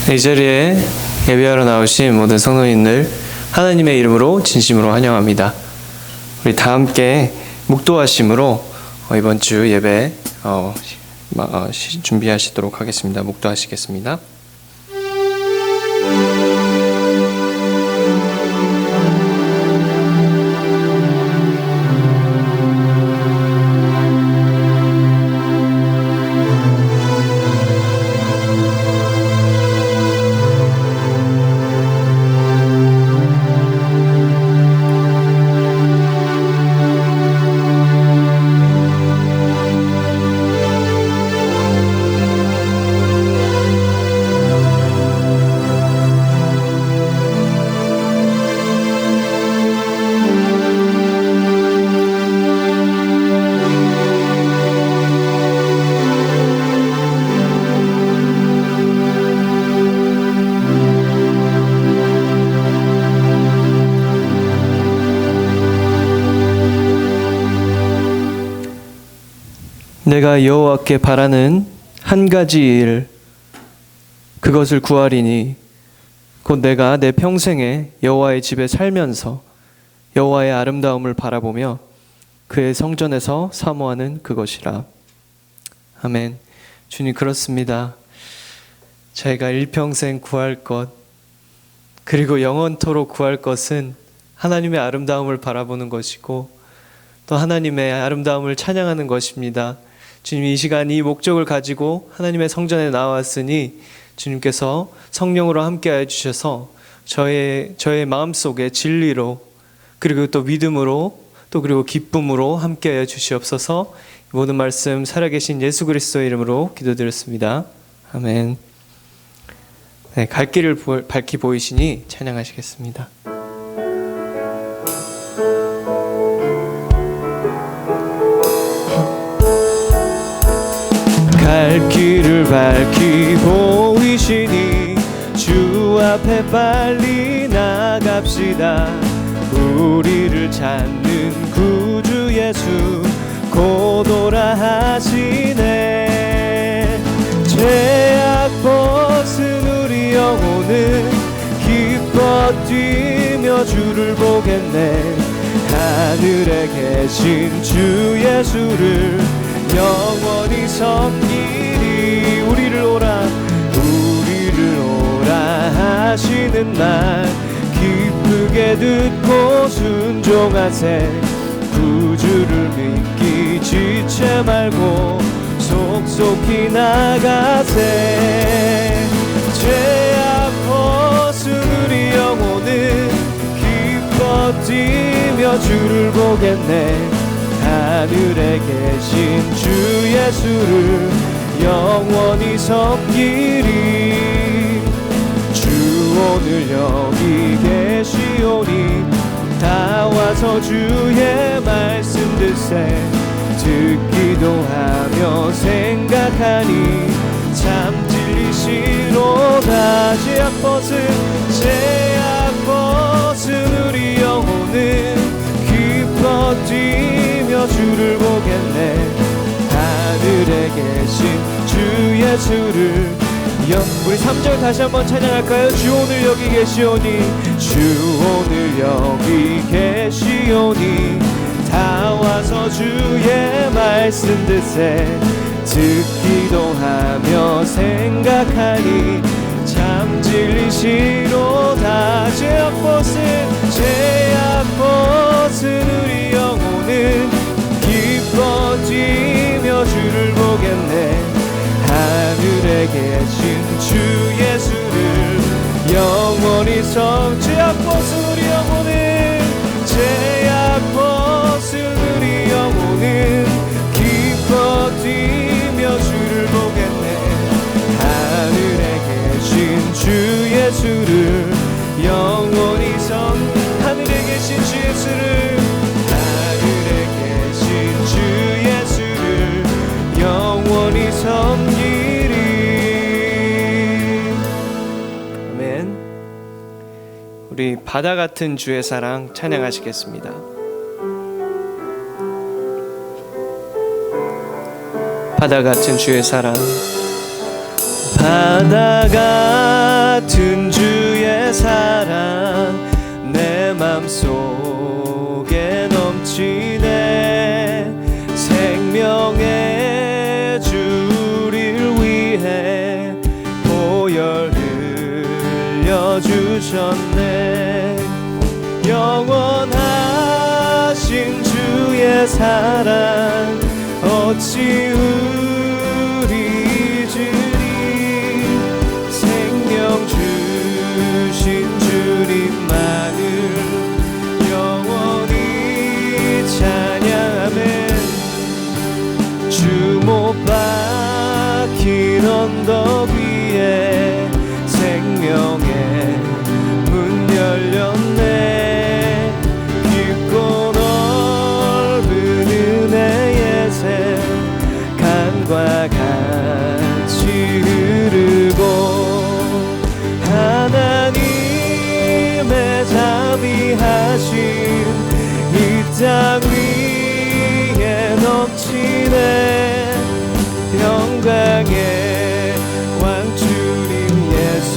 이 자리에 예배하러 나오신 모든 성도님들 하나님의 이름으로 진심으로 환영합니다. 우리 다 함께 묵도하심으로 이번 주 예배 준비하시도록 하겠습니다. 묵도하시겠습니다. 내가 여호와께 바라는 한 가지 일, 그것을 구하리니 곧 내가 내 평생에 여호와의 집에 살면서 여호와의 아름다움을 바라보며 그의 성전에서 사모하는 그것이라. 아멘. 주님, 그렇습니다. 저희가 일평생 구할 것, 그리고 영원토록 구할 것은 하나님의 아름다움을 바라보는 것이고 또 하나님의 아름다움을 찬양하는 것입니다. 주님, 이 시간 이 목적을 가지고 하나님의 성전에 나왔으니 주님께서 성령으로 함께하여 주셔서 저의 마음속에 진리로, 그리고 또 믿음으로, 또 그리고 기쁨으로 함께하여 주시옵소서. 모든 말씀 살아계신 예수 그리스도의 이름으로 기도드렸습니다. 아멘. 네, 갈 길을 밝히 보이시니 찬양하시겠습니다. 갈 길을 밝히 보이시니 주 앞에 빨리 나갑시다. 우리를 찾는 구주 예수 곧 오라 하시네. 죄악 벗은 우리 영혼은 기뻐 뛰며 주를 보겠네. 하늘에 계신 주 예수를 영원히 섬기리. 우리를 오라 하시는 말 기쁘게 듣고 순종하세. 구주를 믿기 지체 말고 속속히 나가세. 죄악 벗은 우리 영혼은 기뻐 뛰며 주를 보겠네. 하늘에 계신 주 예수를 영원히 섬기리. 주 오늘 여기 계시오니 다 와서 주의 말씀 듣세. 듣기도 하며 생각하니 참 진리시로다. 죄악 벗은 우리 영혼은 기뻐 뛰며 주를 보겠네. 하늘에 계신 주 예수를 우리 3절 다시 한번 찬양할까요? 주 오늘 여기 계시오니 주 오늘 여기 계시오니 다 와서 주의 말씀 듣세. 듣기도 하며 생각하니 참 진리시로다. 죄악 벗은 우리 영혼은 기뻐 뛰며 주를 보겠네. 하늘에 계신 주 예수를 영원히 죄악 벗은 우리 영혼은 기뻐 뛰며 주를 보겠네. 하늘에 계신 주 예수를 영원히 하늘에 계신 주 예수를 영원히 섬기리. 아멘. 우리 바다 같은 주의 사랑 찬양하시겠습니다. 바다 같은 주의 사랑. 바다 같은 주의 사랑 내 맘속에 넘치네. 생명의 주를 위해 보혈 흘려주셨네. 영원하신 주의 사랑 어찌 우리 주리. 생명 주신 주님만을 영원히 찬양하네. 주 못 박힌 언덕 위에 생명의 문 열렸네. 깊고 넓은 은혜의 새 강과 같이 흐르고 하나님의 자비하심 이 땅 위에 넘치네. 영광의 왕 주님 예수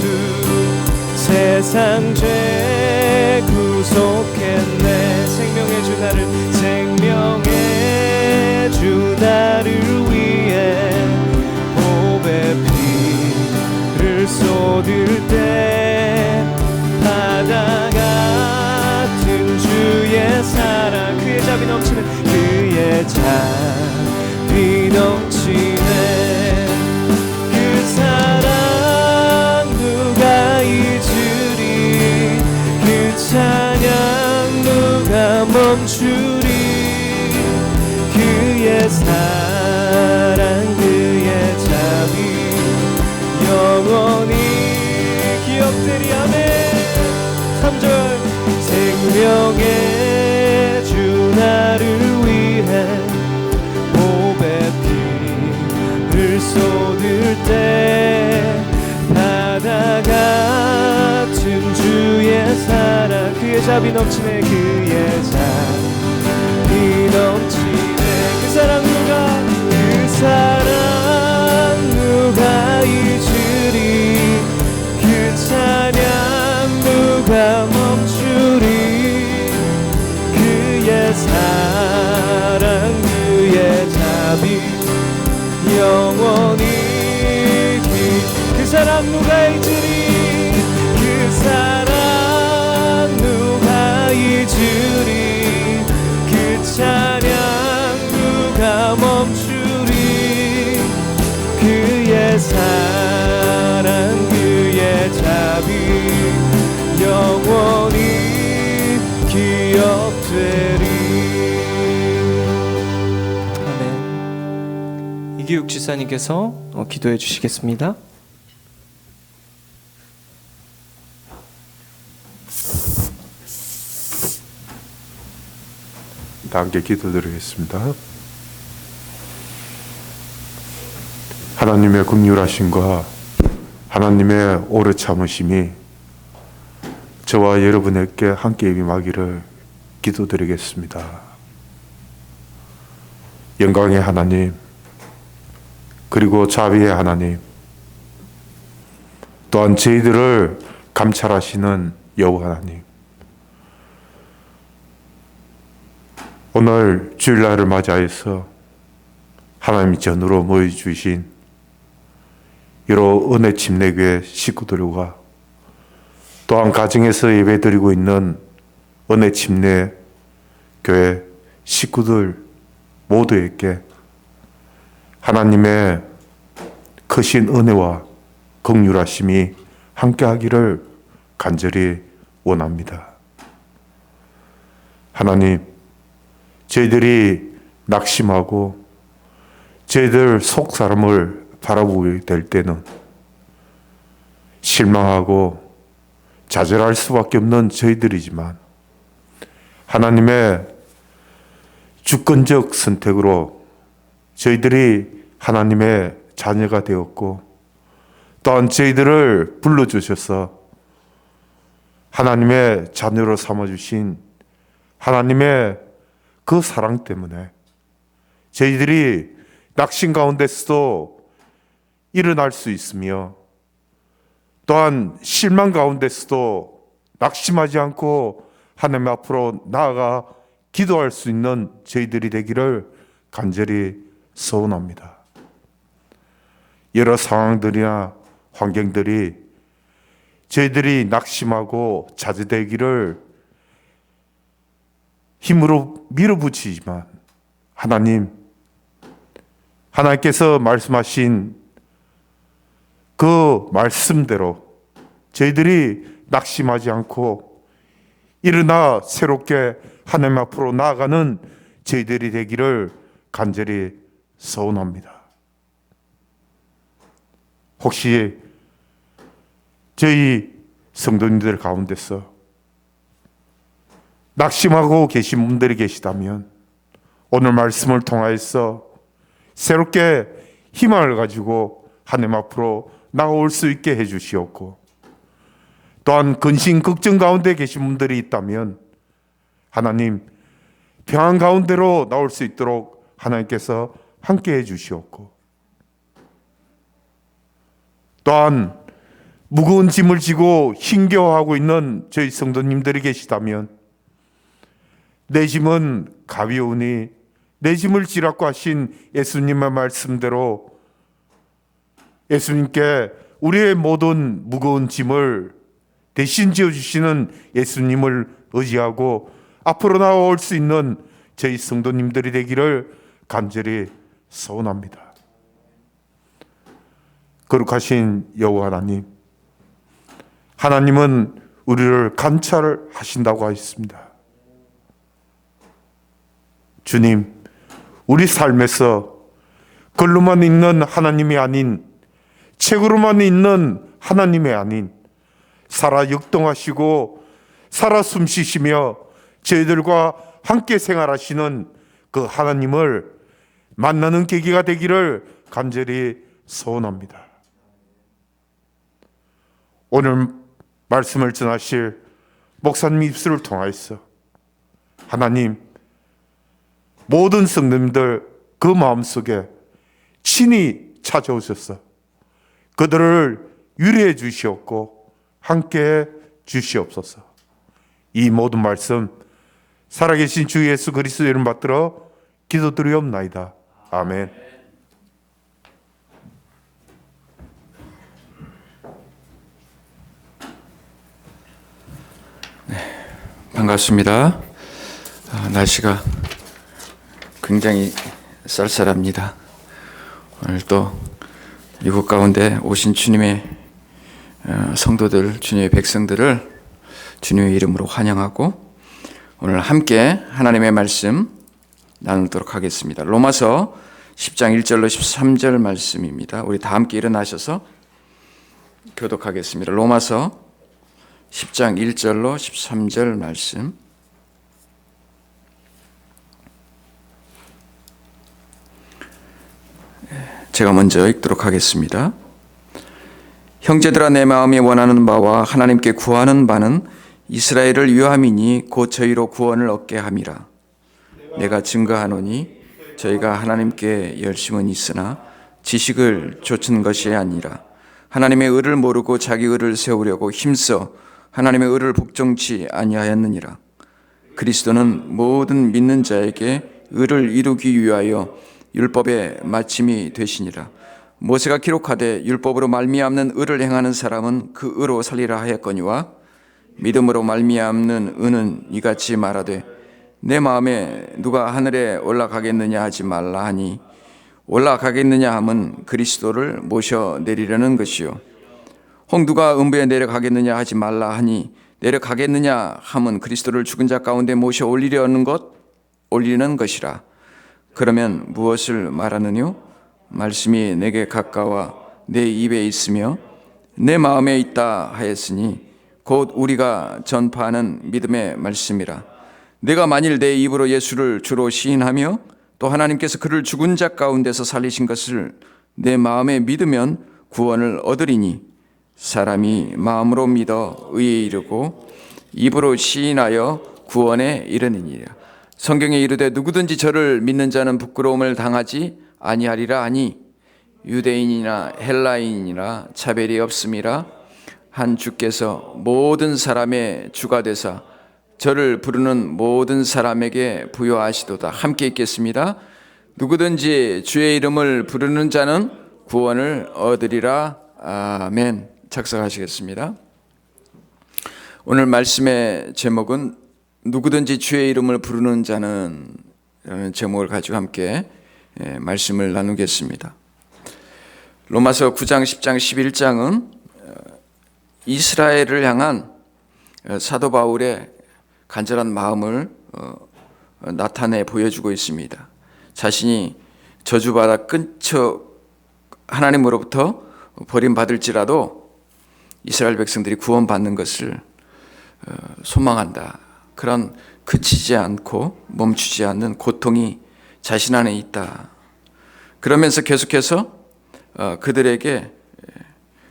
세상 죄 구속했네. 생명의 주 나를 생명의 주 나를 위해 보배 피를 쏟을 때 바다 같은 주의 사랑 그의 자비 넘치는 그의 자비 넘치네. 그 사랑 누가 잊으리. 그 찬양 누가 멈추리. 그의 사랑 그의 자비 영원히 기억되리. 아멘. 3절 생명의 주 나를 위해 보배 피를 쏟을 때 바다 같은 주의 사랑 그의 자비 넘치네. 그의 자비 넘치네. 그 사랑 누가 잊으리. 그 찬양 누가 멈추리. 그의 사랑 그의 자비 영원히 그 사랑 누가 잊으리. 그 사랑 누가 잊으리. 그 찬양 누가 멈추리. 그의 사랑 그의 자비 영원히 기억되리. 아멘. 이기욱 지사님께서 기도해 주시겠습니다. 함께 기도드리겠습니다. 하나님의 긍휼하심과 하나님의 오래 참으심이 저와 여러분에게 함께 임하기를 기도드리겠습니다. 영광의 하나님, 그리고 자비의 하나님, 또한 저희들을 감찰하시는 여호와 하나님, 오늘 주일날을 맞이해서 하나님이 전으로 모여주신 여러 은혜 침례교회 식구들과 또한 가정에서 예배드리고 있는 은혜 침례교회 식구들 모두에게 하나님의 크신 은혜와 긍휼하심이 함께하기를 간절히 원합니다. 하나님, 저희들이 낙심하고 저희들 속 사람을 바라보게 될 때는 실망하고 좌절할 수밖에 없는 저희들이지만 하나님의 주권적 선택으로 저희들이 하나님의 자녀가 되었고 또한 저희들을 불러주셔서 하나님의 자녀로 삼아주신 하나님의 그 사랑 때문에 저희들이 낙심 가운데서도 일어날 수 있으며, 또한 실망 가운데서도 낙심하지 않고 하나님 앞으로 나아가 기도할 수 있는 저희들이 되기를 간절히 소원합니다. 여러 상황들이나 환경들이 저희들이 낙심하고 자제되기를 힘으로 밀어붙이지만, 하나님께서 말씀하신 그 말씀대로 저희들이 낙심하지 않고 일어나 새롭게 하나님 앞으로 나아가는 저희들이 되기를 간절히 소원합니다. 혹시 저희 성도님들 가운데서 낙심하고 계신 분들이 계시다면 오늘 말씀을 통하여서 새롭게 희망을 가지고 하나님 앞으로 나올 수 있게 해주시옵고, 또한 근심 걱정 가운데 계신 분들이 있다면 하나님 평안 가운데로 나올 수 있도록 하나님께서 함께 해주시옵고, 또한 무거운 짐을 지고 힘겨워하고 있는 저희 성도님들이 계시다면 내 짐은 가벼우니 내 짐을 지라고 하신 예수님의 말씀대로 예수님께 우리의 모든 무거운 짐을 대신 지어주시는 예수님을 의지하고 앞으로 나아올 수 있는 저희 성도님들이 되기를 간절히 소원합니다. 거룩하신 여호와 하나님, 하나님은 우리를 감찰하신다고 하셨습니다. 주님, 우리 삶에서 글로만 있는 하나님이 아닌, 책으로만 있는 하나님이 아닌, 살아 역동하시고 살아 숨쉬시며 저희들과 함께 생활하시는 그 하나님을 만나는 계기가 되기를 간절히 소원합니다. 오늘 말씀을 전하실 목사님 입술을 통하여서 하나님, 모든 성도님들 그 마음속에 친히 찾아오셔서 그들을 위로해 주시옵고 함께해 주시옵소서. 이 모든 말씀 살아계신 주 예수 그리스도의 이름 받들어 기도드리옵나이다. 아멘. 반갑습니다. 날씨가 굉장히 쌀쌀합니다. 오늘 또 이곳 가운데 오신 주님의 성도들, 주님의 백성들을 주님의 이름으로 환영하고 오늘 함께 하나님의 말씀 나누도록 하겠습니다. 로마서 10장 1절로 13절 말씀입니다. 우리 다 함께 일어나셔서 교독하겠습니다. 로마서 10장 1절로 13절 말씀. 제가 먼저 읽도록 하겠습니다. 형제들아, 내 마음이 원하는 바와 하나님께 구하는 바는 이스라엘을 위함이니 곧 저희로 구원을 얻게 함이라. 내가 증거하노니 저희가 하나님께 열심은 있으나 지식을 좇은 것이 아니라 하나님의 의를 모르고 자기 의를 세우려고 힘써 하나님의 의를 복종치 아니하였느니라. 그리스도는 모든 믿는 자에게 의를 이루기 위하여 율법의 마침이 되시니라. 모세가 기록하되 율법으로 말미암는 의를 행하는 사람은 그 의로 살리라 하였거니와 믿음으로 말미암는 의는 이같이 말하되 내 마음에 누가 하늘에 올라가겠느냐 하지 말라 하니 올라가겠느냐 함은 그리스도를 모셔 내리려는 것이요 혹 누가 음부에 내려가겠느냐 하지 말라 하니 내려가겠느냐 함은 그리스도를 죽은 자 가운데 모셔 올리는 것이라. 그러면 무엇을 말하느뇨? 말씀이 내게 가까워 내 입에 있으며 내 마음에 있다 하였으니 곧 우리가 전파하는 믿음의 말씀이라. 내가 만일 내 입으로 예수를 주로 시인하며 또 하나님께서 그를 죽은 자 가운데서 살리신 것을 내 마음에 믿으면 구원을 얻으리니 사람이 마음으로 믿어 의에 이르고 입으로 시인하여 구원에 이르느니라. 성경에 이르되 누구든지 저를 믿는 자는 부끄러움을 당하지 아니하리라 하니 유대인이나 헬라인이나 차별이 없음이라. 한 주께서 모든 사람의 주가 되사 저를 부르는 모든 사람에게 부여하시도다. 함께 읽겠습니다. 누구든지 주의 이름을 부르는 자는 구원을 얻으리라. 아멘. 작성하시겠습니다. 오늘 말씀의 제목은 누구든지 주의 이름을 부르는 자는 라는 제목을 가지고 함께 말씀을 나누겠습니다. 로마서 9장, 10장, 11장은 이스라엘을 향한 사도 바울의 간절한 마음을 나타내 보여주고 있습니다. 자신이 저주받아 끊쳐 하나님으로부터 버림받을지라도 이스라엘 백성들이 구원받는 것을 소망한다. 그런 그치지 않고 멈추지 않는 고통이 자신 안에 있다. 그러면서 계속해서 그들에게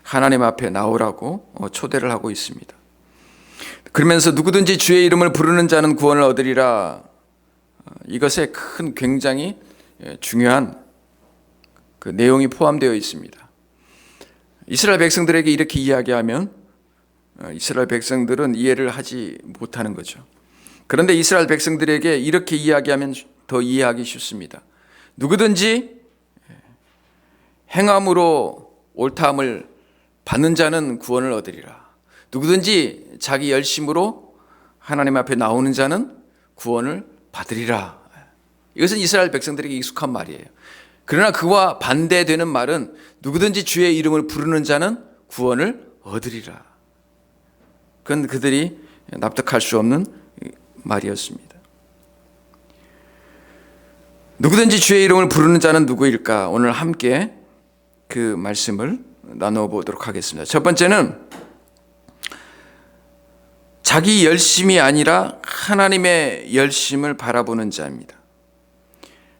하나님 앞에 나오라고 초대를 하고 있습니다. 그러면서 누구든지 주의 이름을 부르는 자는 구원을 얻으리라. 이것에 큰 굉장히 중요한 그 내용이 포함되어 있습니다. 이스라엘 백성들에게 이렇게 이야기하면 이스라엘 백성들은 이해를 하지 못하는 거죠. 그런데 이스라엘 백성들에게 이렇게 이야기하면 더 이해하기 쉽습니다. 누구든지 행함으로 옳다함을 받는 자는 구원을 얻으리라. 누구든지 자기 열심으로 하나님 앞에 나오는 자는 구원을 받으리라. 이것은 이스라엘 백성들에게 익숙한 말이에요. 그러나 그와 반대되는 말은 누구든지 주의 이름을 부르는 자는 구원을 얻으리라. 그건 그들이 납득할 수 없는 말이었습니다. 누구든지 주의 이름을 부르는 자는 누구일까? 오늘 함께 그 말씀을 나누어 보도록 하겠습니다. 첫 번째는 자기 열심이 아니라 하나님의 열심을 바라보는 자입니다.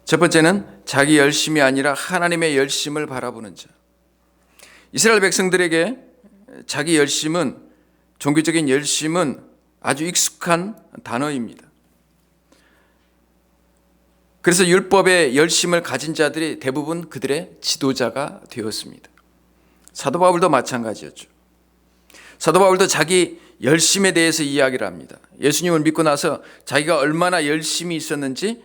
첫 번째는 자기 열심이 아니라 하나님의 열심을 바라보는 자. 이스라엘 백성들에게 자기 열심은, 종교적인 열심은 아주 익숙한 단어입니다. 그래서 율법의 열심을 가진 자들이 대부분 그들의 지도자가 되었습니다. 사도 바울도 마찬가지였죠. 사도 바울도 자기 열심에 대해서 이야기를 합니다. 예수님을 믿고 나서 자기가 얼마나 열심히 있었는지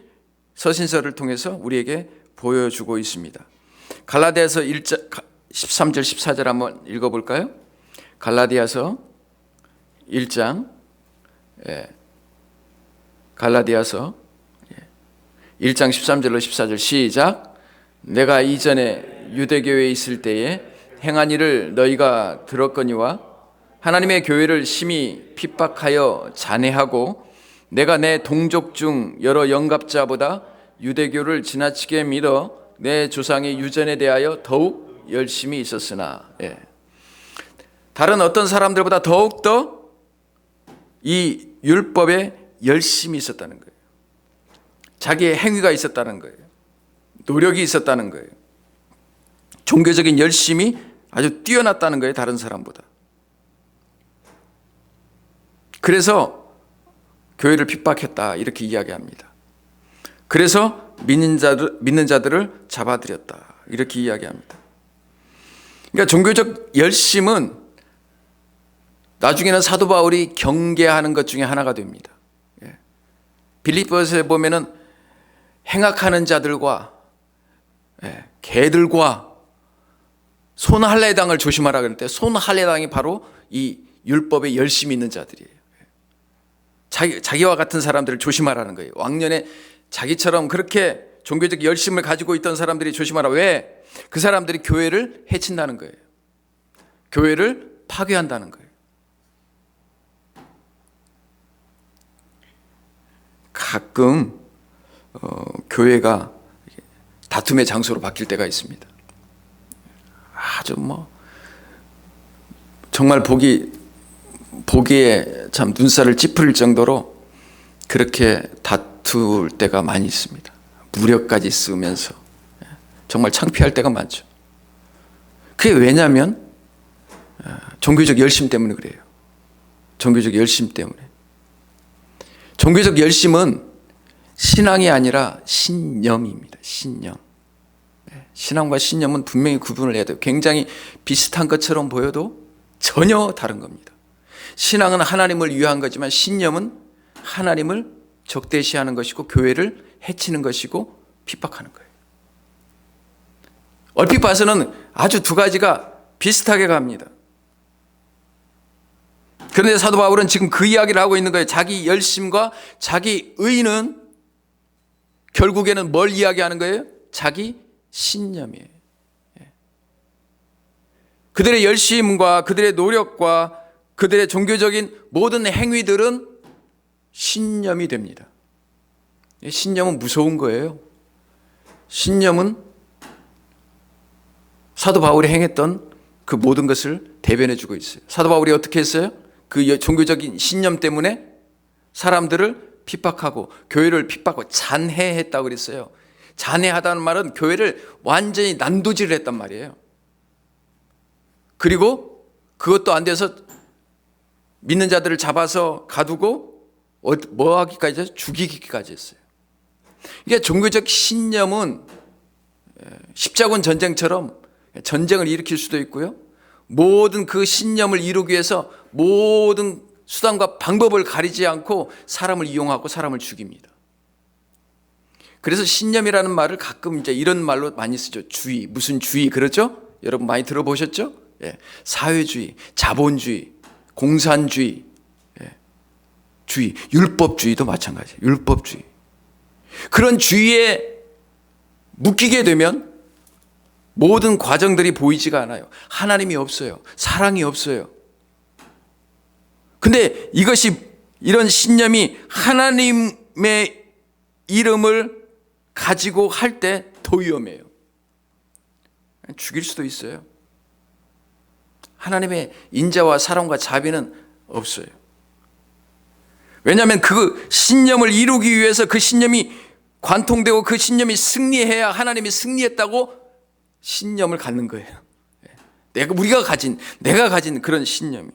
서신서를 통해서 우리에게 보여주고 있습니다. 갈라디아서 1장 13절 14절 한번 읽어볼까요? 갈라디아서 1장 갈라디아서 1장 13절로 14절 시작. 내가 이전에 유대교회에 있을 때에 행한 일을 너희가 들었거니와 하나님의 교회를 심히 핍박하여 잔해하고 내가 내 동족 중 여러 영갑자보다 유대교를 지나치게 믿어 내 조상의 유전에 대하여 더욱 열심히 있었으나 다른 어떤 사람들보다 더욱더 이 율법에 열심히 있었다는 거예요. 자기의 행위가 있었다는 거예요. 노력이 있었다는 거예요. 종교적인 열심이 아주 뛰어났다는 거예요. 다른 사람보다. 그래서 교회를 핍박했다 이렇게 이야기합니다. 그래서 믿는 자들을 잡아들였다 이렇게 이야기합니다. 그러니까 종교적 열심은 나중에는 사도 바울이 경계하는 것 중에 하나가 됩니다. 빌립보서에 보면은 행악하는 자들과 개들과 손할례당을 조심하라 그럴 때 손할례당이 바로 이 율법에 열심히 있는 자들이에요. 자기와 같은 사람들을 조심하라는 거예요. 왕년에 자기처럼 그렇게 종교적 열심을 가지고 있던 사람들이 조심하라. 왜? 그 사람들이 교회를 해친다는 거예요. 교회를 파괴한다는 거예요. 가끔 교회가 다툼의 장소로 바뀔 때가 있습니다. 아주 정말 보기에 참 눈살을 찌푸릴 정도로 그렇게 다툴 때가 많이 있습니다. 무력까지 쓰면서 정말 창피할 때가 많죠. 그게 왜냐하면 종교적 열심 때문에 그래요. 종교적 열심 때문에. 종교적 열심은 신앙이 아니라 신념입니다. 신념. 신앙과 신념은 분명히 구분을 해야 돼요. 굉장히 비슷한 것처럼 보여도 전혀 다른 겁니다. 신앙은 하나님을 위한 거지만 신념은 하나님을 적대시하는 것이고 교회를 해치는 것이고 핍박하는 거예요. 얼핏 봐서는 아주 두 가지가 비슷하게 갑니다. 그런데 사도 바울은 지금 그 이야기를 하고 있는 거예요. 자기 열심과 자기 의는 결국에는 뭘 이야기하는 거예요? 자기 신념이에요. 그들의 열심과 그들의 노력과 그들의 종교적인 모든 행위들은 신념이 됩니다. 신념은 무서운 거예요. 신념은 사도 바울이 행했던 그 모든 것을 대변해 주고 있어요. 사도 바울이 어떻게 했어요? 그 종교적인 신념 때문에 사람들을 핍박하고 교회를 핍박하고 잔해했다고 그랬어요. 잔해하다는 말은 교회를 완전히 난도질을 했단 말이에요. 그리고 그것도 안 돼서 믿는 자들을 잡아서 가두고 뭐 하기까지 해서 죽이기까지 했어요. 이게 종교적 신념은 십자군 전쟁처럼 전쟁을 일으킬 수도 있고요. 모든 그 신념을 이루기 위해서 모든 수단과 방법을 가리지 않고 사람을 이용하고 사람을 죽입니다. 그래서 신념이라는 말을 가끔 이제 이런 말로 많이 쓰죠. 주의, 무슨 주의, 그렇죠? 여러분 많이 들어보셨죠? 예. 사회주의, 자본주의, 공산주의, 예. 주의, 율법주의도 마찬가지예요. 율법주의. 그런 주의에 묶이게 되면 모든 과정들이 보이지가 않아요. 하나님이 없어요. 사랑이 없어요. 근데 이런 신념이 하나님의 이름을 가지고 할 때 더 위험해요. 죽일 수도 있어요. 하나님의 인자와 사랑과 자비는 없어요. 왜냐하면 그 신념을 이루기 위해서 그 신념이 관통되고 그 신념이 승리해야 하나님이 승리했다고 신념을 갖는 거예요. 내가 가진 그런 신념이.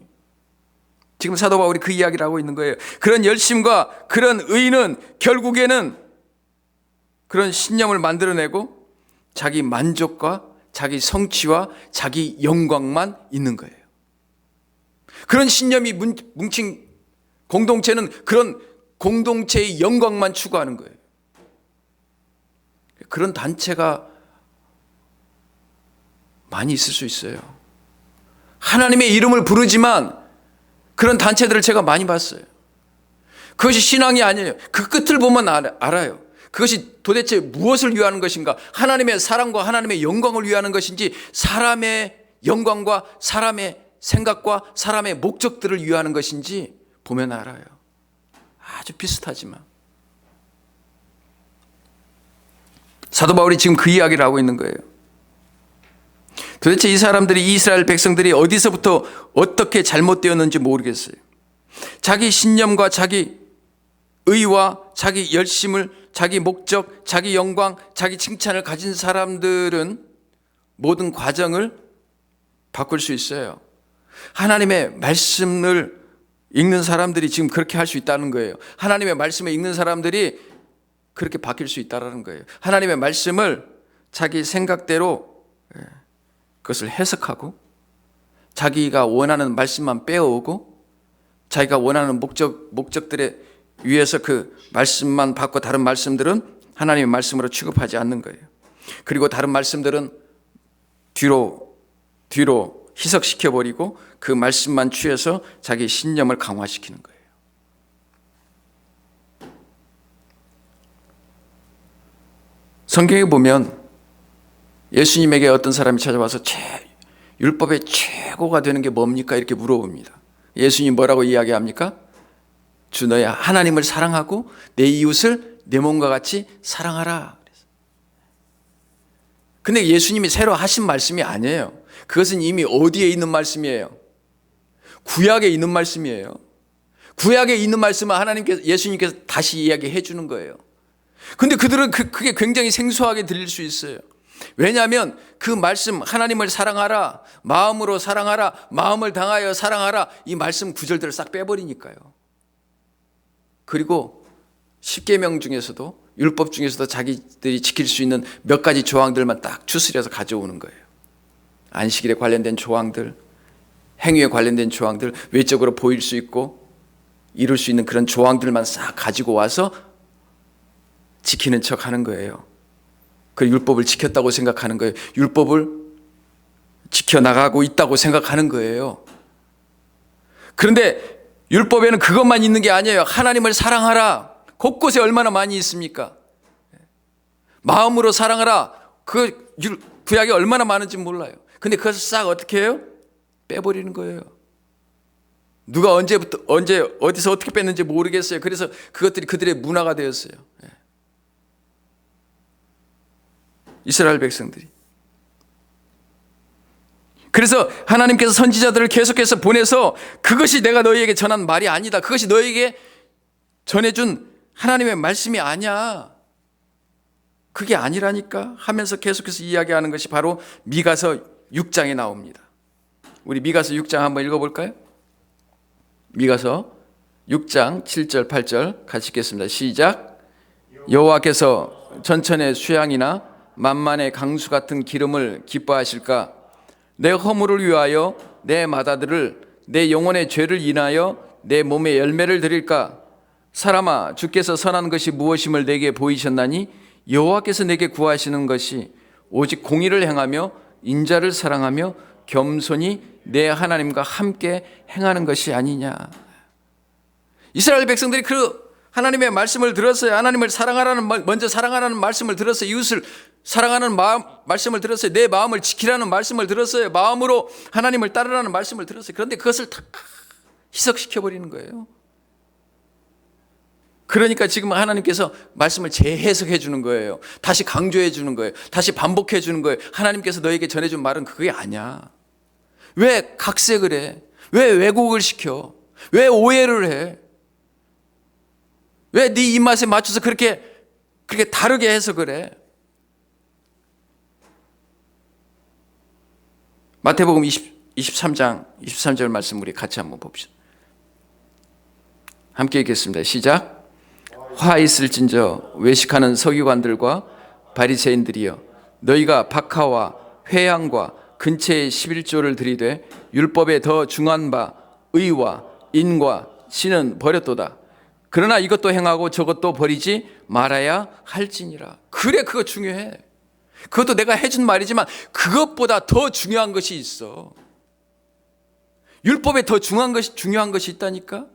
지금 사도 바울이 그 이야기를 하고 있는 거예요. 그런 열심과 그런 의는 결국에는 그런 신념을 만들어내고 자기 만족과 자기 성취와 자기 영광만 있는 거예요. 그런 신념이 뭉친 공동체는 그런 공동체의 영광만 추구하는 거예요. 그런 단체가 많이 있을 수 있어요. 하나님의 이름을 부르지만 그런 단체들을 제가 많이 봤어요. 그것이 신앙이 아니에요. 그 끝을 보면 알아요. 그것이 도대체 무엇을 위하는 것인가? 하나님의 사랑과 하나님의 영광을 위하는 것인지 사람의 영광과 사람의 생각과 사람의 목적들을 위하는 것인지 보면 알아요. 아주 비슷하지만. 사도 바울이 지금 그 이야기를 하고 있는 거예요. 도대체 이 사람들이, 이스라엘 백성들이 어디서부터 어떻게 잘못되었는지 모르겠어요. 자기 신념과 자기 의와 자기 열심을, 자기 목적, 자기 영광, 자기 칭찬을 가진 사람들은 모든 과정을 바꿀 수 있어요. 하나님의 말씀을 읽는 사람들이 지금 그렇게 할 수 있다는 거예요. 하나님의 말씀을 읽는 사람들이 그렇게 바뀔 수 있다는 거예요. 하나님의 말씀을 자기 생각대로 그것을 해석하고 자기가 원하는 말씀만 빼어오고 자기가 원하는 목적들에 위해서 그 말씀만 받고 다른 말씀들은 하나님의 말씀으로 취급하지 않는 거예요. 그리고 다른 말씀들은 뒤로 희석시켜버리고 그 말씀만 취해서 자기 신념을 강화시키는 거예요. 성경에 보면 예수님에게 어떤 사람이 찾아와서 율법의 최고가 되는 게 뭡니까? 이렇게 물어봅니다. 예수님 뭐라고 이야기합니까? 주 너의 하나님을 사랑하고 내 이웃을 내 몸과 같이 사랑하라. 근데 예수님이 새로 하신 말씀이 아니에요. 그것은 이미 어디에 있는 말씀이에요? 구약에 있는 말씀이에요. 구약에 있는 말씀을 예수님께서 다시 이야기해 주는 거예요. 근데 그들은 그게 굉장히 생소하게 들릴 수 있어요. 왜냐하면 그 말씀, 하나님을 사랑하라, 마음으로 사랑하라, 마음을 당하여 사랑하라, 이 말씀 구절들을 싹 빼버리니까요. 그리고 십계명 중에서도, 율법 중에서도 자기들이 지킬 수 있는 몇 가지 조항들만 딱 추스려서 가져오는 거예요. 안식일에 관련된 조항들, 행위에 관련된 조항들, 외적으로 보일 수 있고 이룰 수 있는 그런 조항들만 싹 가지고 와서 지키는 척 하는 거예요. 그 율법을 지켰다고 생각하는 거예요. 율법을 지켜나가고 있다고 생각하는 거예요. 그런데 율법에는 그것만 있는 게 아니에요. 하나님을 사랑하라. 곳곳에 얼마나 많이 있습니까? 마음으로 사랑하라. 그 구약에 얼마나 많은지 몰라요. 근데 그것을 싹 어떻게 해요? 빼버리는 거예요. 누가 언제부터, 언제, 어디서 어떻게 뺐는지 모르겠어요. 그래서 그것들이 그들의 문화가 되었어요. 이스라엘 백성들이. 그래서 하나님께서 선지자들을 계속해서 보내서 그것이 내가 너희에게 전한 말이 아니다. 그것이 너희에게 전해준 하나님의 말씀이 아니야. 그게 아니라니까 하면서 계속해서 이야기하는 것이 바로 미가서 6장에 나옵니다. 우리 미가서 6장 한번 읽어볼까요? 미가서 6장 7절 8절 같이 읽겠습니다. 시작. 여호와께서 전천의 수양이나 만만의 강수 같은 기름을 기뻐하실까? 내 허물을 위하여 내 마다들을, 내 영혼의 죄를 인하여 내 몸에 열매를 드릴까? 사람아, 주께서 선한 것이 무엇임을 내게 보이셨나니 여호와께서 내게 구하시는 것이 오직 공의를 행하며 인자를 사랑하며 겸손히 내 하나님과 함께 행하는 것이 아니냐. 이스라엘 백성들이 그 하나님의 말씀을 들었어요. 하나님을 사랑하라는, 먼저 사랑하라는 말씀을 들었어요. 이웃을 사랑하는 말씀을 들었어요. 내 마음을 지키라는 말씀을 들었어요. 마음으로 하나님을 따르라는 말씀을 들었어요. 그런데 그것을 다 희석시켜버리는 거예요. 그러니까 지금 하나님께서 말씀을 재해석해 주는 거예요. 다시 강조해 주는 거예요. 다시 반복해 주는 거예요. 하나님께서 너에게 전해준 말은 그게 아니야. 왜 각색을 해? 왜 왜곡을 시켜? 왜 오해를 해? 왜 네 입맛에 맞춰서 그렇게 다르게 해석을 해? 마태복음 23장 23절 말씀 우리 같이 한번 봅시다. 함께 읽겠습니다. 시작. 화 있을진저 외식하는 서기관들과 바리새인들이여, 너희가 박하와 회향과 근처에 11조를 들이되 율법에 더 중한 바 의와 인과 신은 버렸도다. 그러나 이것도 행하고 저것도 버리지 말아야 할지니라. 그래, 그거 중요해. 그것도 내가 해준 말이지만 그것보다 더 중요한 것이 있어. 율법에 더 중요한 것이 있다니까.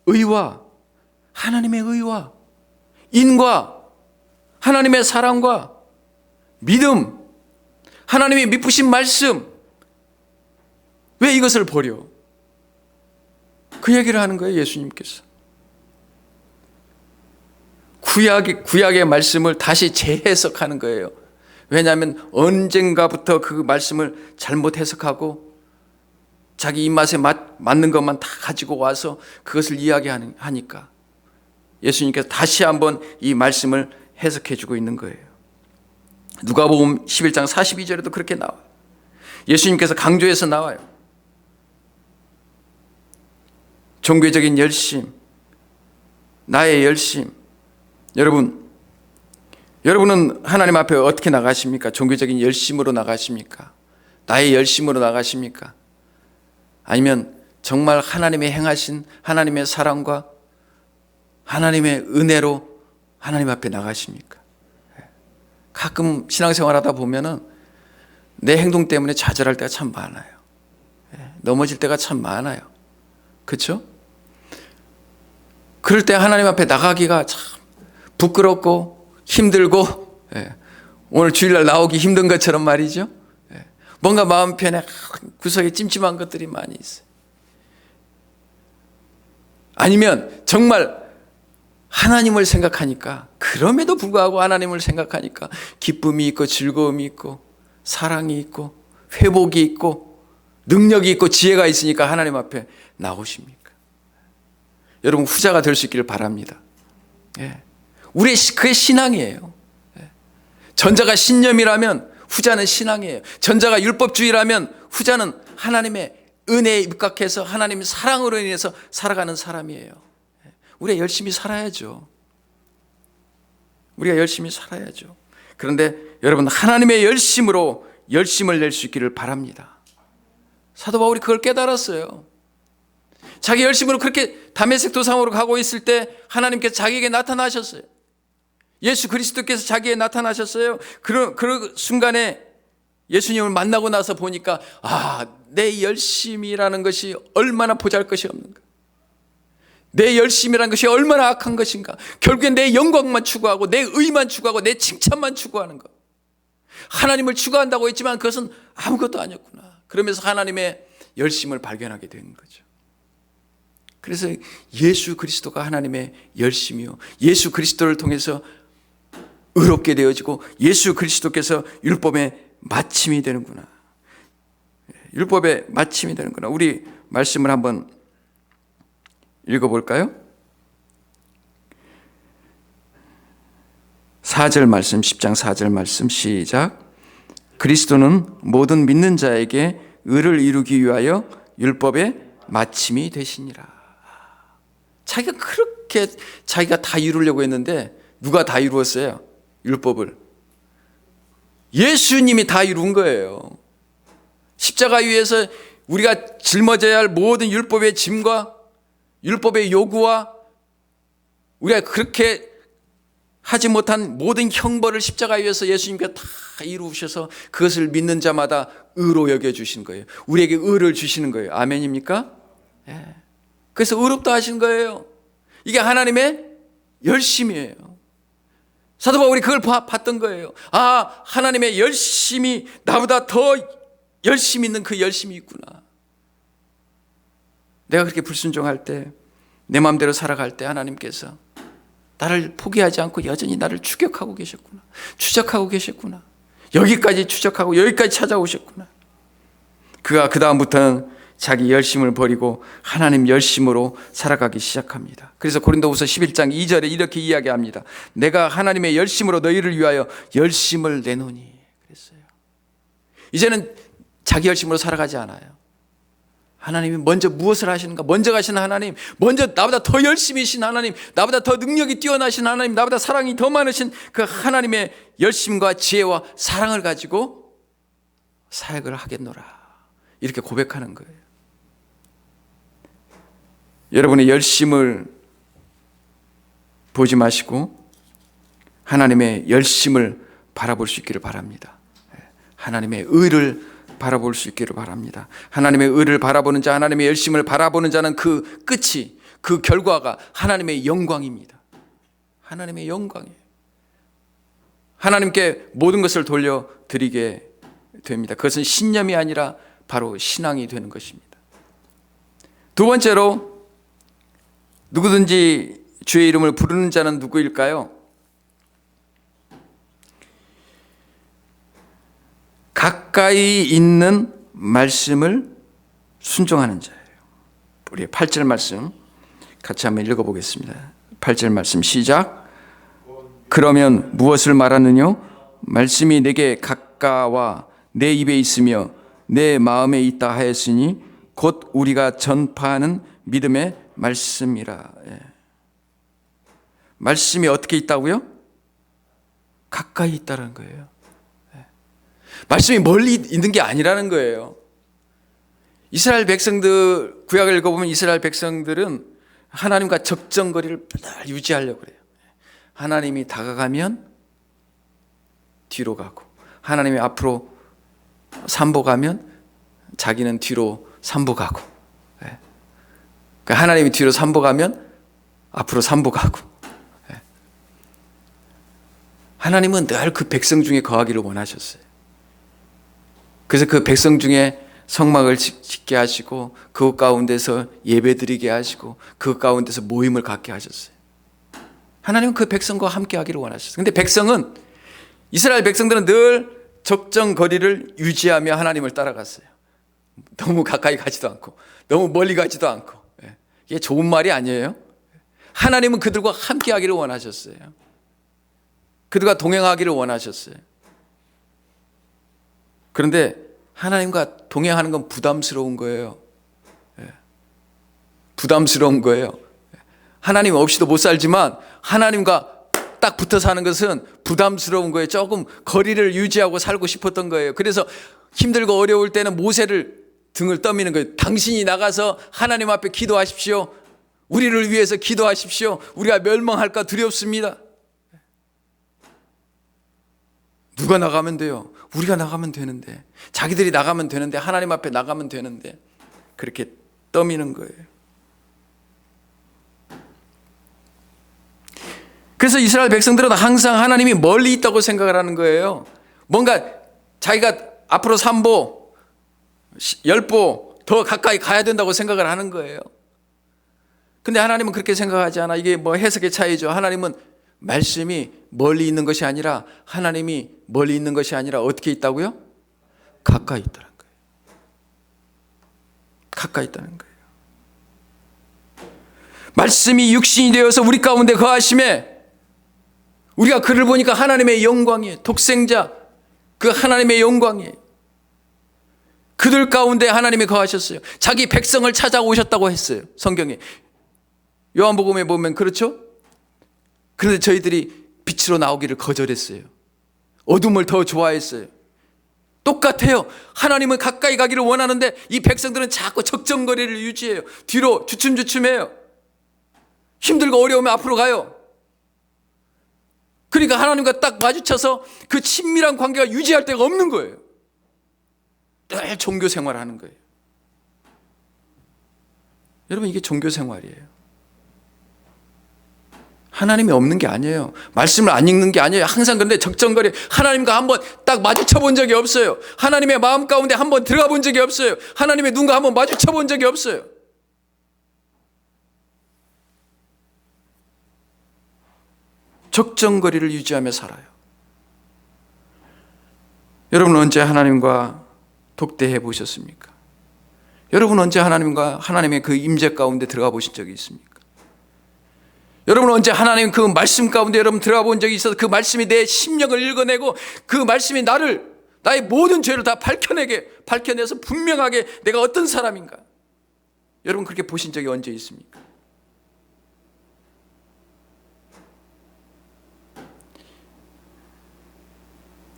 의와, 하나님의 의와 인과, 하나님의 사랑과 믿음, 하나님의 미쁘신 말씀. 왜 이것을 버려? 그 얘기를 하는 거예요, 예수님께서. 구약의 말씀을 다시 재해석하는 거예요. 왜냐하면 언젠가부터 그 말씀을 잘못 해석하고 자기 입맛에 맞는 것만 다 가지고 와서 그것을 이야기하니까 예수님께서 다시 한번 이 말씀을 해석해 주고 있는 거예요. 누가복음 11장 42절에도 그렇게 나와요. 예수님께서 강조해서 나와요. 종교적인 열심, 나의 열심. 여러분은 하나님 앞에 어떻게 나가십니까? 종교적인 열심으로 나가십니까? 나의 열심으로 나가십니까? 아니면 정말 하나님의 행하신 하나님의 사랑과 하나님의 은혜로 하나님 앞에 나가십니까? 가끔 신앙생활 하다 보면은 내 행동 때문에 좌절할 때가 참 많아요. 넘어질 때가 참 많아요. 그렇죠? 그럴 때 하나님 앞에 나가기가 참 부끄럽고 힘들고, 오늘 주일날 나오기 힘든 것처럼 말이죠. 뭔가 마음 편에 구석에 찜찜한 것들이 많이 있어요. 아니면 정말 하나님을 생각하니까, 그럼에도 불구하고 하나님을 생각하니까 기쁨이 있고 즐거움이 있고 사랑이 있고 회복이 있고 능력이 있고 지혜가 있으니까 하나님 앞에 나오십니까? 여러분, 후자가 될 수 있기를 바랍니다. 그게 신앙이에요. 전자가 신념이라면 후자는 신앙이에요. 전자가 율법주의라면 후자는 하나님의 은혜에 입각해서 하나님의 사랑으로 인해서 살아가는 사람이에요. 우리가 열심히 살아야죠. 우리가 열심히 살아야죠. 그런데 여러분, 하나님의 열심으로 열심을 낼 수 있기를 바랍니다. 사도 바울이 그걸 깨달았어요. 자기 열심으로 그렇게 다메섹 도상으로 가고 있을 때 하나님께서 자기에게 나타나셨어요. 예수 그리스도께서 자기에게 나타나셨어요. 그 순간에 예수님을 만나고 나서 보니까 내 열심이라는 것이 얼마나 보잘것이 없는가. 내 열심이라는 것이 얼마나 악한 것인가. 결국엔 내 영광만 추구하고 내 의만 추구하고 내 칭찬만 추구하는 것. 하나님을 추구한다고 했지만 그것은 아무것도 아니었구나. 그러면서 하나님의 열심을 발견하게 된 거죠. 그래서 예수 그리스도가 하나님의 열심이요, 예수 그리스도를 통해서 의롭게 되어지고 예수 그리스도께서 율법의 마침이 되는구나. 율법의 마침이 되는구나. 우리 말씀을 한번 읽어볼까요? 4절 말씀, 10장 4절 말씀 시작. 그리스도는 모든 믿는 자에게 의를 이루기 위하여 율법의 마침이 되시니라. 자기가 그렇게 자기가 다 이루려고 했는데 누가 다 이루었어요? 율법을. 예수님이 다 이룬 거예요. 십자가 위에서 우리가 짊어져야 할 모든 율법의 짐과 율법의 요구와 우리가 그렇게 하지 못한 모든 형벌을 십자가 위에서 예수님께서 다 이루셔서 그것을 믿는 자마다 의로 여겨주신 거예요. 우리에게 의를 주시는 거예요. 아멘입니까? 예. 그래서 의롭다 하신 거예요. 이게 하나님의 열심이에요. 사도 바울이 그걸 봤던 거예요. 하나님의 열심이 나보다 더 열심히 있는 그 열심이 있구나. 내가 그렇게 불순종할 때, 내 마음대로 살아갈 때 하나님께서 나를 포기하지 않고 여전히 나를 추격하고 계셨구나. 추적하고 계셨구나. 여기까지 추적하고 여기까지 찾아오셨구나. 그가 그 다음부터는 자기 열심을 버리고 하나님 열심으로 살아가기 시작합니다. 그래서 고린도후서 11장 2절에 이렇게 이야기합니다. 내가 하나님의 열심으로 너희를 위하여 열심을 내노니 그랬어요. 이제는 자기 열심으로 살아가지 않아요. 하나님이 먼저 무엇을 하시는가? 먼저 가시는 하나님, 먼저 나보다 더 열심히신 하나님, 나보다 더 능력이 뛰어나신 하나님, 나보다 사랑이 더 많으신 그 하나님의 열심과 지혜와 사랑을 가지고 사역을 하겠노라. 이렇게 고백하는 거예요. 여러분의 열심을 보지 마시고 하나님의 열심을 바라볼 수 있기를 바랍니다. 하나님의 의를 바라볼 수 있기를 바랍니다. 하나님의 의를 바라보는 자, 하나님의 열심을 바라보는 자는 그 끝이, 그 결과가 하나님의 영광입니다. 하나님의 영광이에요. 하나님께 모든 것을 돌려드리게 됩니다. 그것은 신념이 아니라 바로 신앙이 되는 것입니다. 두 번째로, 누구든지 주의 이름을 부르는 자는 누구일까요? 가까이 있는 말씀을 순종하는 자예요. 우리 8절 말씀 같이 한번 읽어보겠습니다. 8절 말씀 시작. 그러면 무엇을 말하느냐? 말씀이 내게 가까와 내 입에 있으며 내 마음에 있다 하였으니 곧 우리가 전파하는 믿음의 말씀이라. 말씀이 어떻게 있다고요? 가까이 있다는 거예요. 말씀이 멀리 있는 게 아니라는 거예요. 이스라엘 백성들, 구약을 읽어보면 이스라엘 백성들은 하나님과 적정거리를 늘 유지하려고 그래요. 하나님이 다가가면 뒤로 가고, 하나님이 앞으로 삼보가면 자기는 뒤로 삼보가고, 하나님이 뒤로 삼보가면 앞으로 삼보가고. 하나님은 늘 그 백성 중에 거하기를 원하셨어요. 그래서 그 백성 중에 성막을 짓게 하시고 그 가운데서 예배드리게 하시고 그 가운데서 모임을 갖게 하셨어요. 하나님은 그 백성과 함께 하기를 원하셨어요. 근데 백성은, 이스라엘 백성들은 늘 적정 거리를 유지하며 하나님을 따라갔어요. 너무 가까이 가지도 않고 너무 멀리 가지도 않고. 이게 좋은 말이 아니에요. 하나님은 그들과 함께 하기를 원하셨어요. 그들과 동행하기를 원하셨어요. 그런데 하나님과 동행하는 건 부담스러운 거예요. 부담스러운 거예요. 하나님 없이도 못 살지만 하나님과 딱 붙어 사는 것은 부담스러운 거예요. 조금 거리를 유지하고 살고 싶었던 거예요. 그래서 힘들고 어려울 때는 모세를 등을 떠미는 거예요. 당신이 나가서 하나님 앞에 기도하십시오. 우리를 위해서 기도하십시오. 우리가 멸망할까 두렵습니다. 누가 나가면 돼요? 우리가 나가면 되는데, 자기들이 나가면 되는데, 하나님 앞에 나가면 되는데 그렇게 떠미는 거예요. 그래서 이스라엘 백성들은 항상 하나님이 멀리 있다고 생각을 하는 거예요. 뭔가 자기가 앞으로 3보, 10보 더 가까이 가야 된다고 생각을 하는 거예요. 근데 하나님은 그렇게 생각하지 않아. 이게 뭐 해석의 차이죠. 하나님은 말씀이 멀리 있는 것이 아니라, 하나님이 멀리 있는 것이 아니라 어떻게 있다고요? 가까이 있다는 거예요. 가까이 있다는 거예요. 말씀이 육신이 되어서 우리 가운데 거하심에 우리가 그를 보니까 하나님의 영광이에요. 독생자, 그 하나님의 영광이에요. 그들 가운데 하나님이 거하셨어요. 자기 백성을 찾아오셨다고 했어요. 성경에. 요한복음에 보면 그렇죠? 그런데 저희들이 빛으로 나오기를 거절했어요. 어둠을 더 좋아했어요. 똑같아요. 하나님은 가까이 가기를 원하는데 이 백성들은 자꾸 적정거리를 유지해요. 뒤로 주춤주춤해요. 힘들고 어려우면 앞으로 가요. 그러니까 하나님과 딱 마주쳐서 그 친밀한 관계가 유지할 데가 없는 거예요. 늘 종교 생활하는 거예요. 여러분, 이게 종교 생활이에요. 하나님이 없는 게 아니에요. 말씀을 안 읽는 게 아니에요. 항상 그런데 적정거리, 하나님과 한번 딱 마주쳐 본 적이 없어요. 하나님의 마음 가운데 한번 들어가 본 적이 없어요. 하나님의 눈과 한번 마주쳐 본 적이 없어요. 적정거리를 유지하며 살아요. 여러분은 언제 하나님과 독대해 보셨습니까? 여러분은 언제 하나님의 그 임재 가운데 들어가 보신 적이 있습니까? 여러분은 언제 하나님 그 말씀 가운데 여러분 들어가 본 적이 있어서 그 말씀이 내 심령을 읽어내고 그 말씀이 나의 모든 죄를 다 밝혀내서 분명하게 내가 어떤 사람인가? 여러분 그렇게 보신 적이 언제 있습니까?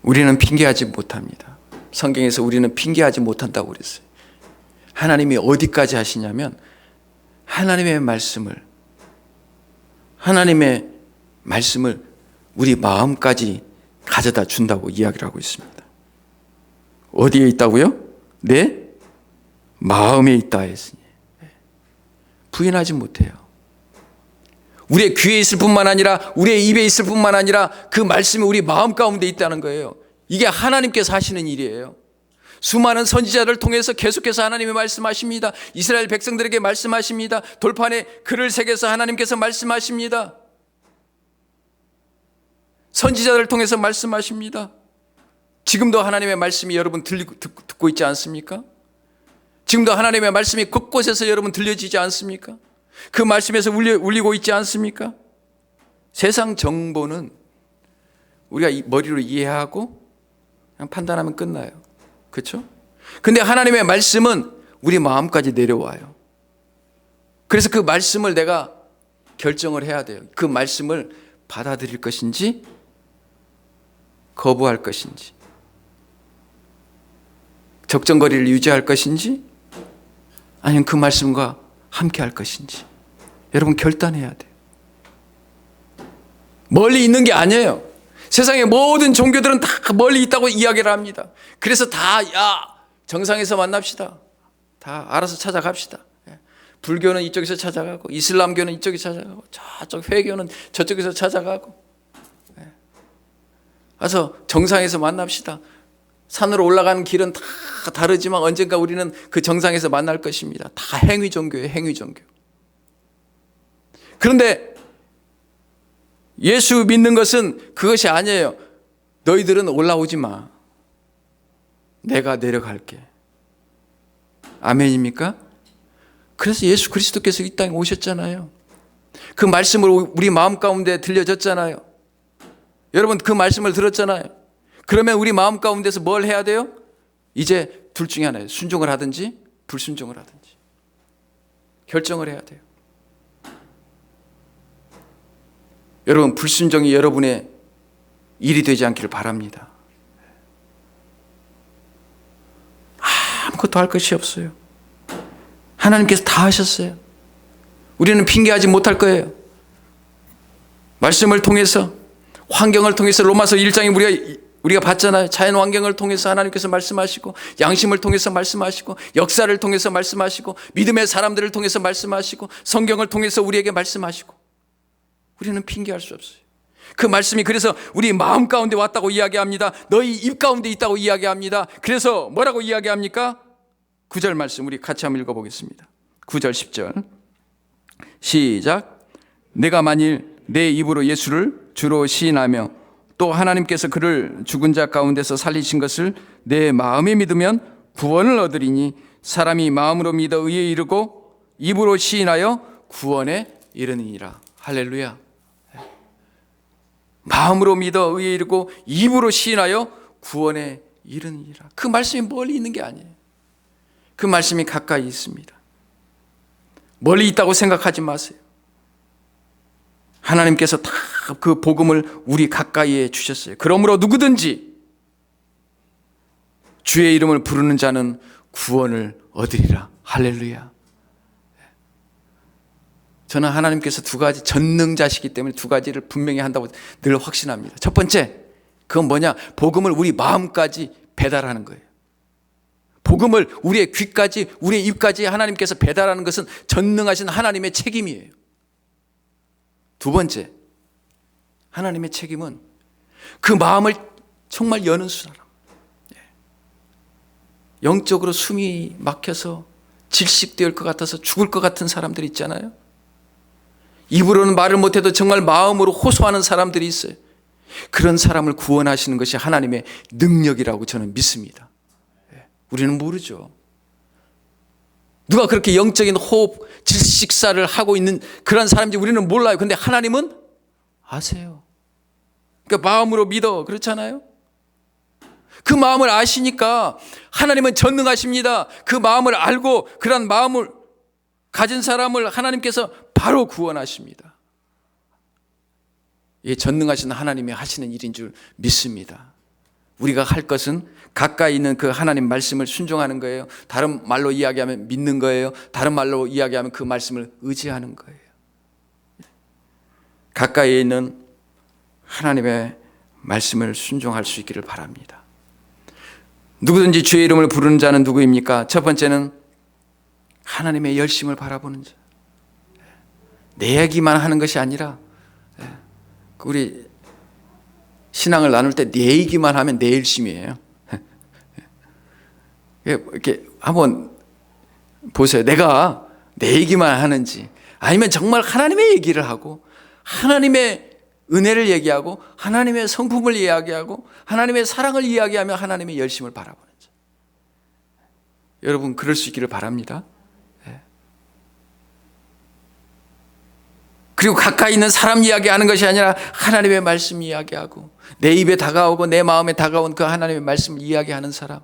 우리는 핑계하지 못합니다. 성경에서 우리는 핑계하지 못한다고 그랬어요. 하나님이 어디까지 하시냐면 하나님의 말씀을 우리 마음까지 가져다 준다고 이야기를 하고 있습니다. 어디에 있다고요? 내 마음에 있다 했으니 부인하지 못해요. 우리의 귀에 있을 뿐만 아니라 우리의 입에 있을 뿐만 아니라 그 말씀이 우리 마음 가운데 있다는 거예요. 이게 하나님께서 하시는 일이에요. 수많은 선지자를 통해서 계속해서 하나님이 말씀하십니다. 이스라엘 백성들에게 말씀하십니다. 돌판에 글을 새겨서 하나님께서 말씀하십니다. 선지자들을 통해서 말씀하십니다. 지금도 하나님의 말씀이 여러분 듣고 있지 않습니까? 지금도 하나님의 말씀이 곳곳에서 여러분 들려지지 않습니까? 그 말씀에서 울리고 있지 않습니까? 세상 정보는 우리가 머리로 이해하고 그냥 판단하면 끝나요. 그렇죠? 근데 하나님의 말씀은 우리 마음까지 내려와요. 그래서 그 말씀을 내가 결정을 해야 돼요. 그 말씀을 받아들일 것인지 거부할 것인지, 적정거리를 유지할 것인지 아니면 그 말씀과 함께 할 것인지 여러분 결단해야 돼요. 멀리 있는 게 아니에요. 세상의 모든 종교들은 다 멀리 있다고 이야기를 합니다. 그래서 정상에서 만납시다. 다 알아서 찾아갑시다. 불교는 이쪽에서 찾아가고 이슬람교는 이쪽에서 찾아가고 저쪽 회교는 저쪽에서 찾아가고 가서 정상에서 만납시다. 산으로 올라가는 길은 다 다르지만 언젠가 우리는 그 정상에서 만날 것입니다. 다 행위 종교예요. 행위 종교. 그런데 예수 믿는 것은 그것이 아니에요. 너희들은 올라오지 마. 내가 내려갈게. 아멘입니까? 그래서 예수 그리스도께서 이 땅에 오셨잖아요. 그 말씀을 우리 마음 가운데 들려졌잖아요. 여러분 그 말씀을 들었잖아요. 그러면 우리 마음 가운데서 뭘 해야 돼요? 이제 둘 중에 하나예요. 순종을 하든지 불순종을 하든지 결정을 해야 돼요. 여러분, 불순종이 여러분의 일이 되지 않기를 바랍니다. 아무것도 할 것이 없어요. 하나님께서 다 하셨어요. 우리는 핑계하지 못할 거예요. 말씀을 통해서, 환경을 통해서, 로마서 1장에 우리가 봤잖아요. 자연 환경을 통해서 하나님께서 말씀하시고, 양심을 통해서 말씀하시고, 역사를 통해서 말씀하시고, 믿음의 사람들을 통해서 말씀하시고, 성경을 통해서 우리에게 말씀하시고, 우리는 핑계할 수 없어요. 그 말씀이 그래서 우리 마음 가운데 왔다고 이야기합니다. 너희 입 가운데 있다고 이야기합니다. 그래서 뭐라고 이야기합니까? 9절 말씀 우리 같이 한번 읽어보겠습니다. 9절 10절 시작. 내가 만일 내 입으로 예수를 주로 시인하며 또 하나님께서 그를 죽은 자 가운데서 살리신 것을 내 마음에 믿으면 구원을 얻으리니 사람이 마음으로 믿어 의에 이르고 입으로 시인하여 구원에 이르느니라. 할렐루야. 마음으로 믿어 의에 이르고 입으로 시인하여 구원에 이르느니라. 그 말씀이 멀리 있는 게 아니에요. 그 말씀이 가까이 있습니다. 멀리 있다고 생각하지 마세요. 하나님께서 다 그 복음을 우리 가까이에 주셨어요. 그러므로 누구든지 주의 이름을 부르는 자는 구원을 얻으리라. 할렐루야. 저는 하나님께서 두 가지, 전능자시기 때문에 두 가지를 분명히 한다고 늘 확신합니다. 첫 번째, 그건 뭐냐? 복음을 우리 마음까지 배달하는 거예요. 복음을 우리의 귀까지, 우리의 입까지 하나님께서 배달하는 것은 전능하신 하나님의 책임이에요. 두 번째, 하나님의 책임은 그 마음을 정말 여는 사람, 영적으로 숨이 막혀서 질식될 것 같아서 죽을 것 같은 사람들 있잖아요. 입으로는 말을 못해도 정말 마음으로 호소하는 사람들이 있어요. 그런 사람을 구원하시는 것이 하나님의 능력이라고 저는 믿습니다. 우리는 모르죠. 누가 그렇게 영적인 호흡, 질식사를 하고 있는 그런 사람인지 우리는 몰라요. 근데 하나님은 아세요. 그러니까 마음으로 믿어, 그렇잖아요. 그 마음을 아시니까 하나님은 전능하십니다. 그 마음을 알고 그런 마음을 가진 사람을 하나님께서 바로 구원하십니다. 이게 전능하신 하나님이 하시는 일인 줄 믿습니다. 우리가 할 것은 가까이 있는 그 하나님 말씀을 순종하는 거예요. 다른 말로 이야기하면 믿는 거예요. 다른 말로 이야기하면 그 말씀을 의지하는 거예요. 가까이 있는 하나님의 말씀을 순종할 수 있기를 바랍니다. 누구든지 주의 이름을 부르는 자는 누구입니까? 첫 번째는 하나님의 열심을 바라보는 자. 내 얘기만 하는 것이 아니라, 우리 신앙을 나눌 때 내 얘기만 하면 내 열심이에요. 이렇게 한번 보세요. 내가 내 얘기만 하는지, 아니면 정말 하나님의 얘기를 하고 하나님의 은혜를 얘기하고 하나님의 성품을 이야기하고 하나님의 사랑을 이야기하며 하나님의 열심을 바라보는지. 여러분, 그럴 수 있기를 바랍니다. 그리고 가까이 있는 사람 이야기하는 것이 아니라 하나님의 말씀 이야기하고 내 입에 다가오고 내 마음에 다가온 그 하나님의 말씀을 이야기하는 사람,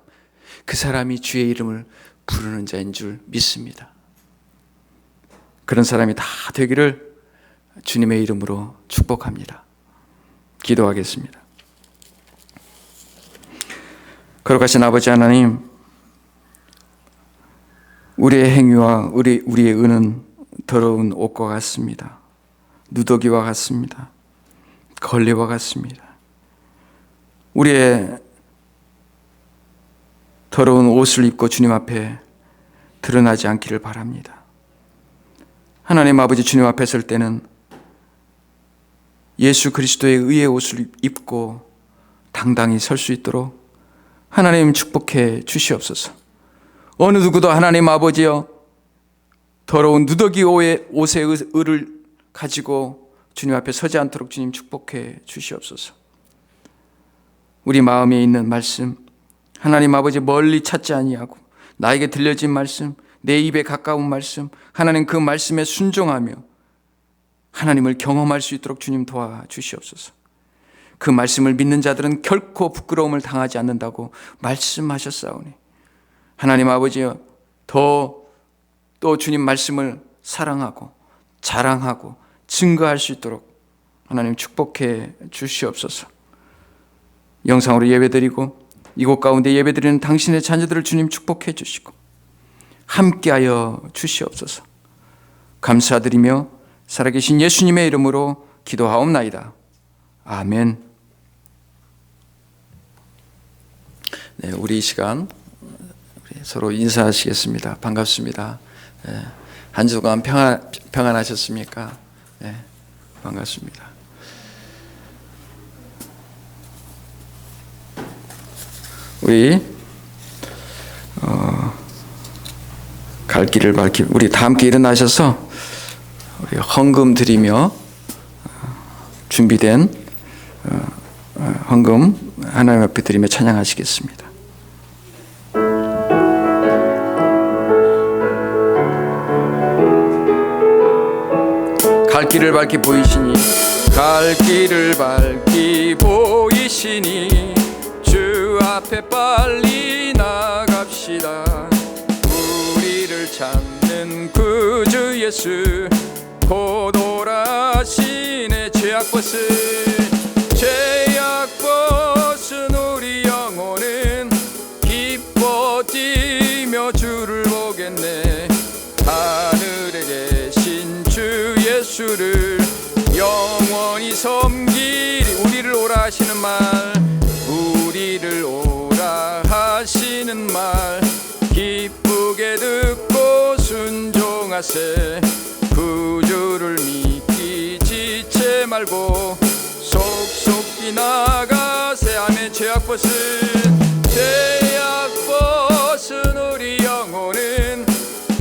그 사람이 주의 이름을 부르는 자인 줄 믿습니다. 그런 사람이 다 되기를 주님의 이름으로 축복합니다. 기도하겠습니다. 거룩하신 아버지 하나님, 우리의 행위와 우리의 은은 더러운 옷과 같습니다. 누더기와 같습니다. 걸레와 같습니다. 우리의 더러운 옷을 입고 주님 앞에 드러나지 않기를 바랍니다. 하나님 아버지, 주님 앞에 설 때는 예수 그리스도의 의의 옷을 입고 당당히 설 수 있도록 하나님 축복해 주시옵소서. 어느 누구도 하나님 아버지여 더러운 누더기 옷의 의를 가지고 주님 앞에 서지 않도록 주님 축복해 주시옵소서. 우리 마음에 있는 말씀, 하나님 아버지 멀리 찾지 아니하고 나에게 들려진 말씀, 내 입에 가까운 말씀, 하나님 그 말씀에 순종하며 하나님을 경험할 수 있도록 주님 도와주시옵소서. 그 말씀을 믿는 자들은 결코 부끄러움을 당하지 않는다고 말씀하셨사오니 하나님 아버지여 또 주님 말씀을 사랑하고 자랑하고 증거할 수 있도록 하나님 축복해 주시옵소서. 영상으로 예배드리고 이곳 가운데 예배드리는 당신의 자녀들을 주님 축복해 주시고 함께하여 주시옵소서. 감사드리며 살아계신 예수님의 이름으로 기도하옵나이다. 아멘. 네, 우리 이 시간 서로 인사하시겠습니다. 반갑습니다. 한 주간 평안하셨습니까? 네, 반갑습니다. 우리 갈 길을 우리 다 함께 일어나셔서 우리 헌금 드리며 준비된 헌금 하나님 앞에 드리며 찬양하시겠습니다. 갈 길을 밝히 보이시니 갈 길을 밝히 보이시니 주 앞에 빨리 나갑시다. 우리를 찾는 구주 예수 곧 오라시네. 죄악벗은 우리 영혼은 기뻐 뛰며 주를 보겠네. 하늘에 계신 주 예수를 영원히 섬기리. 우리를 오라 하시는 말, 우리를 오라 하시는 말 기쁘게 듣고 순종하세. 구주를 믿기 지체 말고 속속히 나가세. 아멘. 죄악벗은 우리 영혼은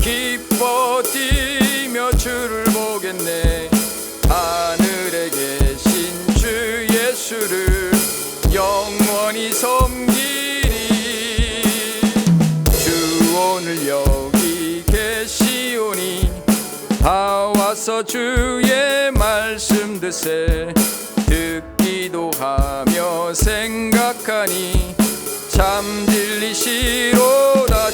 기뻐 뛰며 주를 보겠네. 하늘에 계신 주 예수를 영원히 섬기리. 주 오늘 여기 계시오니 다 와서 주의 말씀 듣세. 듣기도 하며 생각하니 참 진리시로다.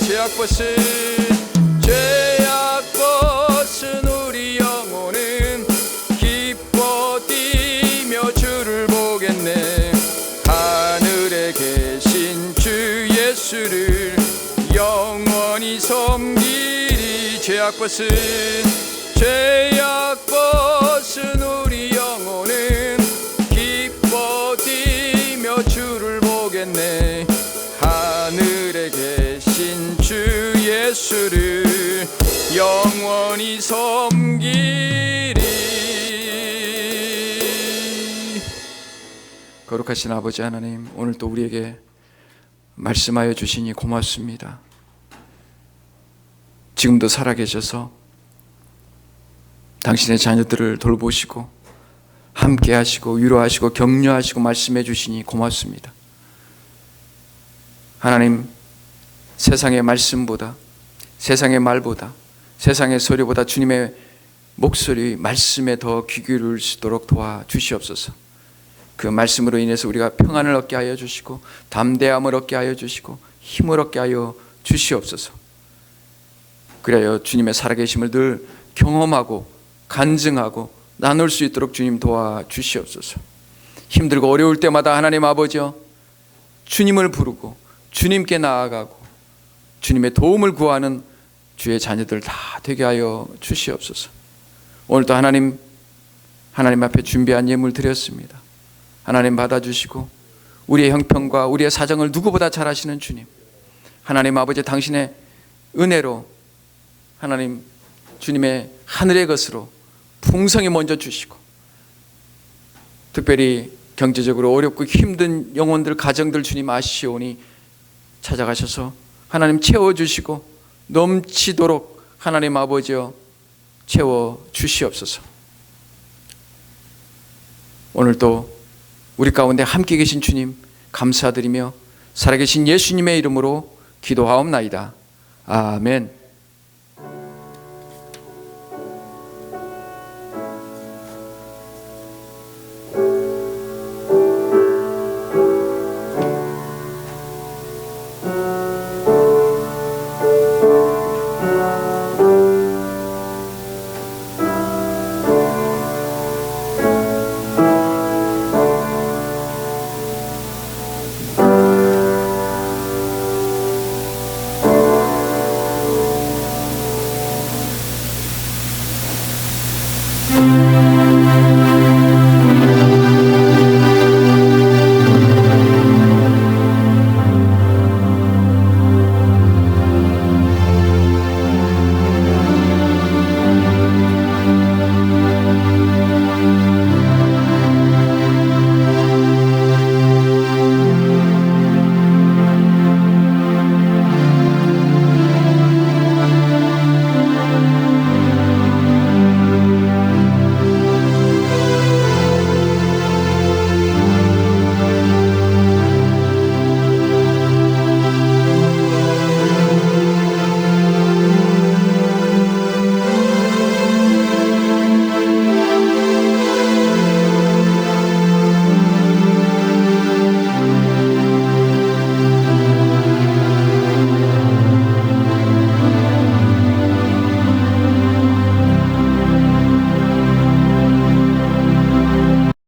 죄악벗은 우리 영혼은 기뻐 뛰며 주를 보겠네. 하늘에 계신 주 예수를 영원히 섬기리. 죄악벗은 우리 영혼은 기뻐 뛰며 주를 보겠네. 하늘에 계신 주 예수를 영원히 섬기리. 거룩하신 아버지 하나님, 오늘 또 우리에게 말씀하여 주시니 고맙습니다. 지금도 살아계셔서 당신의 자녀들을 돌보시고 함께 하시고 위로하시고 격려하시고 말씀해 주시니 고맙습니다. 하나님, 세상의 말씀보다, 세상의 말보다, 세상의 소리보다 주님의 목소리, 말씀에 더 귀 기울일 수 있도록 도와주시옵소서. 그 말씀으로 인해서 우리가 평안을 얻게 하여 주시고 담대함을 얻게 하여 주시고 힘을 얻게 하여 주시옵소서. 그래야 주님의 살아계심을 늘 경험하고 간증하고 나눌 수 있도록 주님 도와주시옵소서. 힘들고 어려울 때마다 하나님 아버지여 주님을 부르고 주님께 나아가고 주님의 도움을 구하는 주의 자녀들 다 되게 하여 주시옵소서. 오늘도 하나님 앞에 준비한 예물 드렸습니다. 하나님 받아주시고 우리의 형편과 우리의 사정을 누구보다 잘 아시는 주님, 하나님 아버지 당신의 은혜로 하나님 주님의 하늘의 것으로 풍성히 먼저 주시고, 특별히 경제적으로 어렵고 힘든 영혼들 가정들 주님 아시오니 찾아가셔서 하나님 채워주시고 넘치도록 하나님 아버지여 채워주시옵소서. 오늘도 우리 가운데 함께 계신 주님 감사드리며 살아계신 예수님의 이름으로 기도하옵나이다. 아멘.